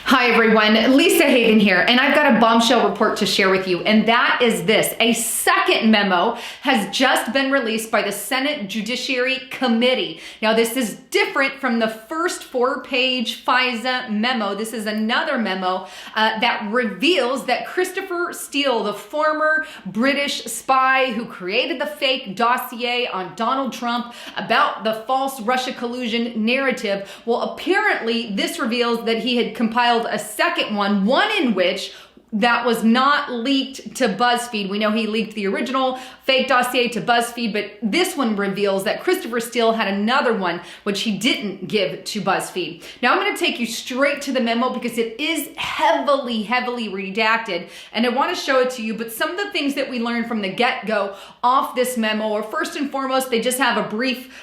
Hi everyone, Lisa Hagan here, and I've got a bombshell report to share with you, and that is this. A second memo has just been released by the Senate Judiciary Committee. Now this is different from the first 4-page FISA memo. This is another memo that reveals that Christopher Steele, the former British spy who created the fake dossier on Donald Trump about the false Russia collusion narrative, well apparently this reveals that he had compiled a second one in which that was not leaked to BuzzFeed. We know he leaked the original fake dossier to BuzzFeed, but this one reveals that Christopher Steele had another one which he didn't give to BuzzFeed. Now I'm going to take you straight to the memo because it is heavily redacted, and I want to show it to you, but some of the things that we learned from the get-go off this memo are, first and foremost, they just have a brief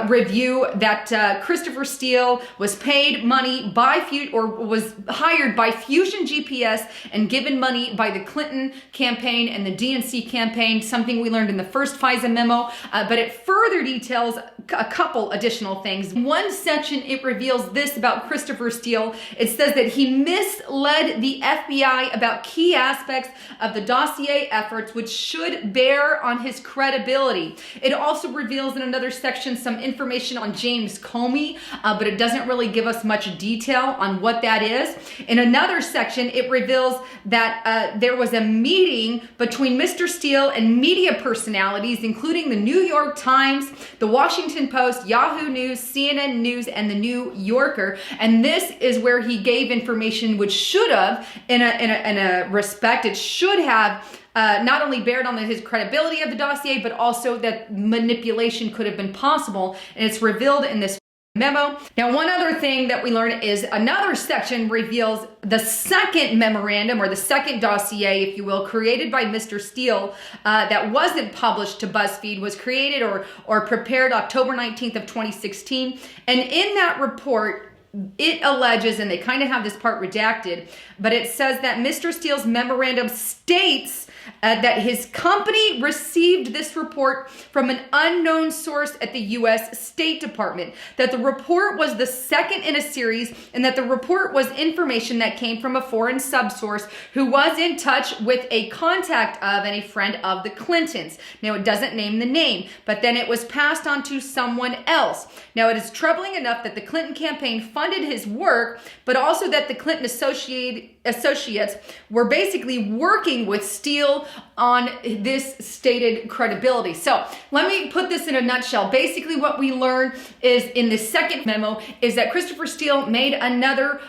review that Christopher Steele was paid money by was hired by Fusion GPS and given money by the Clinton campaign and the DNC campaign, something we learned in the first FISA memo, but it further details a couple additional things. One section, it reveals this about Christopher Steele. It says that he misled the FBI about key aspects of the dossier efforts, which should bear on his credibility. It also reveals in another section some information on James Comey, but it doesn't really give us much detail on what that is. In another section, it reveals that there was a meeting between Mr. Steele and media personalities, including the New York Times, the Washington Post, Yahoo News, CNN News, and the New Yorker. And this is where he gave information which should have, in a respect, it should have not only bared on his credibility of the dossier, but also that manipulation could have been possible. And it's revealed in this memo. Now, one other thing that we learned is another section reveals the second memorandum, or the second dossier, if you will, created by Mr. Steele that wasn't published to BuzzFeed, was created or prepared October 19th of 2016. And in that report, it alleges, and they kind of have this part redacted, but it says that Mr. Steele's memorandum states that his company received this report from an unknown source at the U.S. State Department, that the report was the second in a series, and that the report was information that came from a foreign subsource who was in touch with a contact of and a friend of the Clintons. Now, it doesn't name the name, but then it was passed on to someone else. Now, it is troubling enough that the Clinton campaign funded his work, but also that the Clinton associates were basically working with Steele on this stated credibility. So let me put this in a nutshell. Basically what we learned is in the second memo is that Christopher Steele made another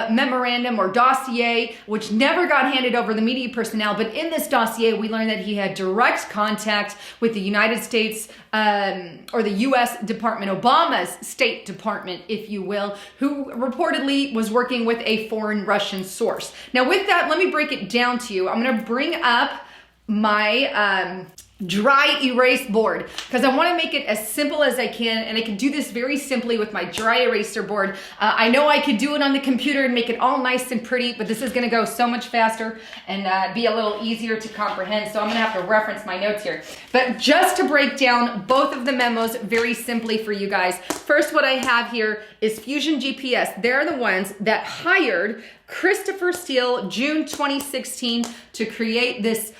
memorandum or dossier which never got handed over the media personnel, but in this dossier we learned that he had direct contact with the United States or the U.S. Department, Obama's State Department, if you will, who reportedly was working with a foreign Russian source. Now with that, let me break it down to you. I'm going to bring up my dry erase board because I want to make it as simple as I can, and I can do this very simply with my dry eraser board. I know I could do it on the computer and make it all nice and pretty, but this is going to go so much faster and be a little easier to comprehend, so I'm going to have to reference my notes here. But just to break down both of the memos very simply for you guys, first what I have here is Fusion GPS. They're the ones that hired Christopher Steele June 2016 to create this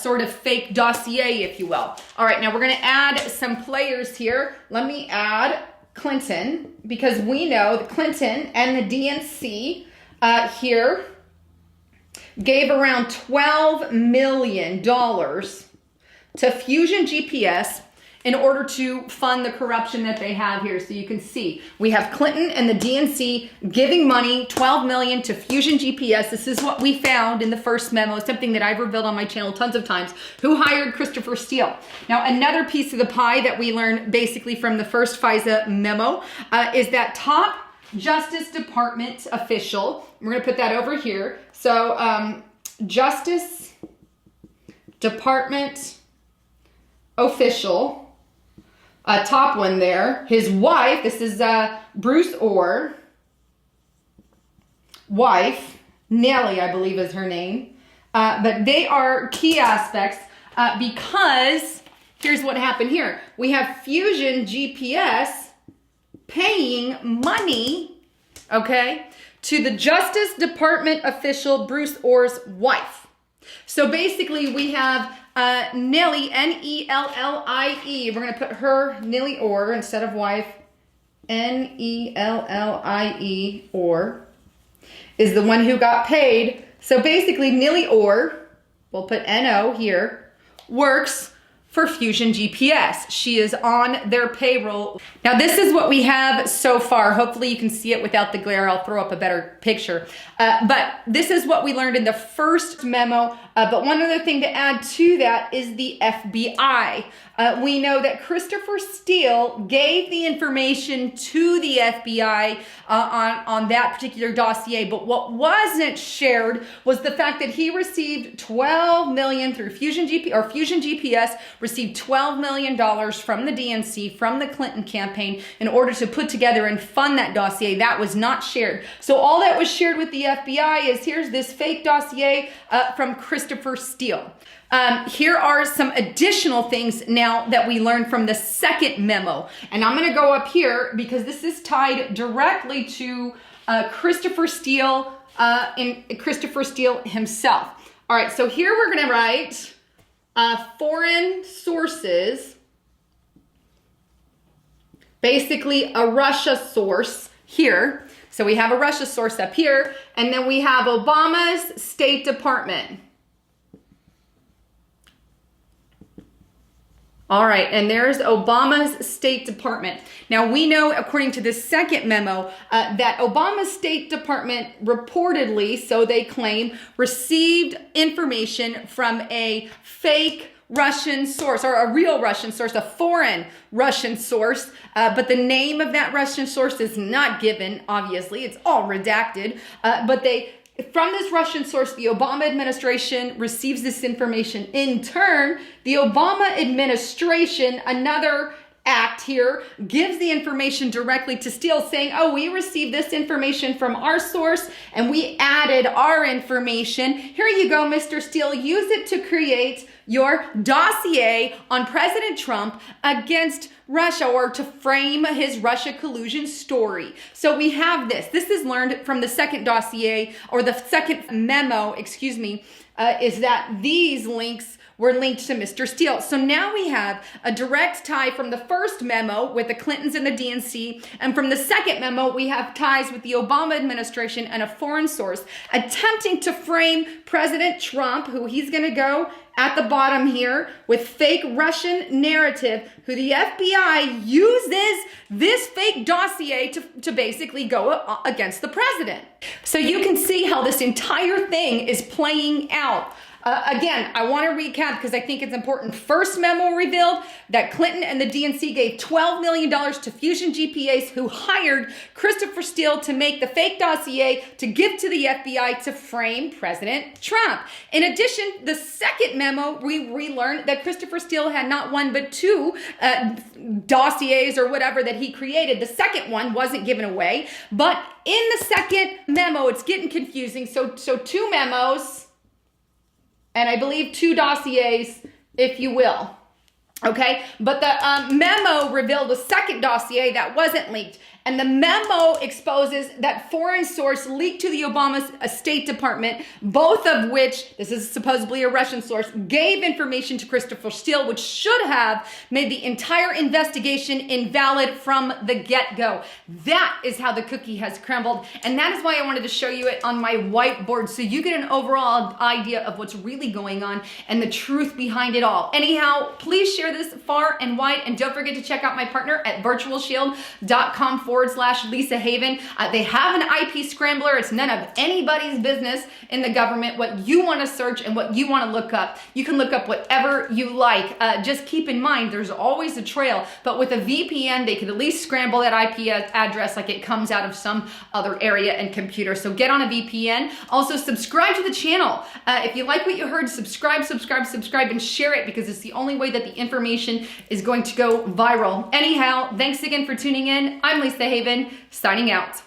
sort of fake dossier, if you will. All right, now we're going to add some players here. Let me add Clinton, because we know the Clinton and the DNC here gave around $12 million to Fusion GPS in order to fund the corruption that they have here. So you can see we have Clinton and the DNC giving money, $12 million to Fusion GPS. This is what we found in the first memo, something that I've revealed on my channel tons of times, who hired Christopher Steele. Now, another piece of the pie that we learned basically from the first FISA memo is that top Justice Department official, we're gonna put that over here. So Justice Department official, top one there, his wife, this is Bruce Orr, wife, Nellie, I believe is her name, but they are key aspects because here's what happened here. We have Fusion GPS paying money, okay, to the Justice Department official Bruce Orr's wife. So basically we have Nellie, N-E-L-L-I-E. We're going to put her, Nellie Orr, instead of wife. N-E-L-L-I-E, Orr, is the one who got paid. So basically Nellie Orr, we'll put N-O here, works for Fusion GPS. She is on their payroll. Now this is what we have so far. Hopefully you can see it without the glare. I'll throw up a better picture. But this is what we learned in the first memo. But one other thing to add to that is the FBI. We know that Christopher Steele gave the information to the FBI on that particular dossier, but what wasn't shared was the fact that he received $12 million through Fusion GPS received $12 million from the DNC, from the Clinton campaign, in order to put together and fund that dossier. That was not shared. So all that was shared with the FBI is here's this fake dossier from Christopher Steele. Here are some additional things now that we learned from the second memo. And I'm going to go up here because this is tied directly to Christopher Steele and Christopher Steele himself. All right, so here we're going to write foreign sources, basically a Russia source here. So we have a Russia source up here, and then we have Obama's State Department. All right, and there's Obama's State Department. Now we know, according to the second memo, that Obama's State Department reportedly, so they claim, received information from a fake Russian source, or a real Russian source, a foreign Russian source, but the name of that Russian source is not given, obviously, it's all redacted, but from this Russian source, the Obama administration receives this information. In turn, the Obama administration, another act here, gives the information directly to Steele, saying, oh, we received this information from our source and we added our information. Here you go, Mr. Steele. Use it to create your dossier on President Trump against Russia, or to frame his Russia collusion story. So we have this. This is learned from the second dossier, or the second memo, excuse me, is that these links were linked to Mr. Steele. So now we have a direct tie from the first memo with the Clintons and the DNC, and from the second memo, we have ties with the Obama administration and a foreign source attempting to frame President Trump, who he's going to go at the bottom here with fake Russian narrative, who the FBI uses this fake dossier to basically go against the president. So you can see how this entire thing is playing out. Again, I want to recap because I think it's important. First memo revealed that Clinton and the DNC gave $12 million to Fusion GPS, who hired Christopher Steele to make the fake dossier to give to the FBI to frame President Trump. In addition, the second memo, we relearned that Christopher Steele had not one but two dossiers or whatever that he created. The second one wasn't given away, but in the second memo, it's getting confusing. So two memos, and I believe two dossiers, if you will. Okay, but the memo revealed a second dossier that wasn't leaked. And the memo exposes that foreign source leaked to the Obama State Department, both of which, this is supposedly a Russian source, gave information to Christopher Steele, which should have made the entire investigation invalid from the get-go. That is how the cookie has crumbled. And that is why I wanted to show you it on my whiteboard, so you get an overall idea of what's really going on and the truth behind it all. Anyhow, please share this far and wide, and don't forget to check out my partner at virtualshield.com/Lisa Haven. They have an IP scrambler. It's none of anybody's business in the government what you want to search and what you want to look up. You can look up whatever you like. Just keep in mind, there's always a trail, but with a VPN, they could at least scramble that IP address like it comes out of some other area and computer. So get on a VPN. Also, subscribe to the channel. If you like what you heard, subscribe, and share it, because it's the only way that the information is going to go viral. Anyhow, thanks again for tuning in. I'm Lisa Haven, signing out.